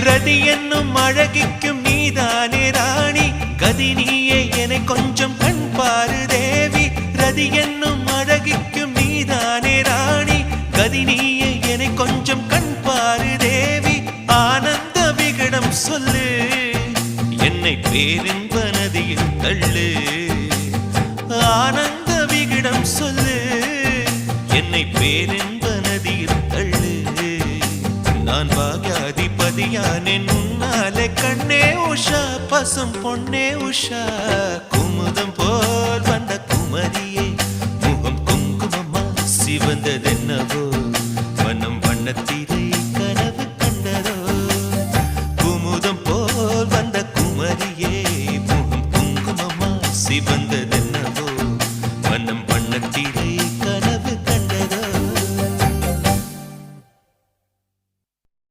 ரதி என்னும் அழகிக்கும் நீதானே ராணி கதி நீயே என கொஞ்சம் கண் பாரு தேவி ரதி என்னும் அழகிக்கும் நீதானே ராணி கதி நீயே என கொஞ்சம் கண் பாரு தேவி ஆனந்த விகடம் சொல்லு என்னை பேரின்ப நதியில் தள்ளு ஆனந்த விகடம் சொல்லு என்னை பேரின்ப நதியில் தள்ளு நான் பாக்யாதிபதியானேன் உன்னாலே கண்ணே உஷா பசும் பொன்னே உஷா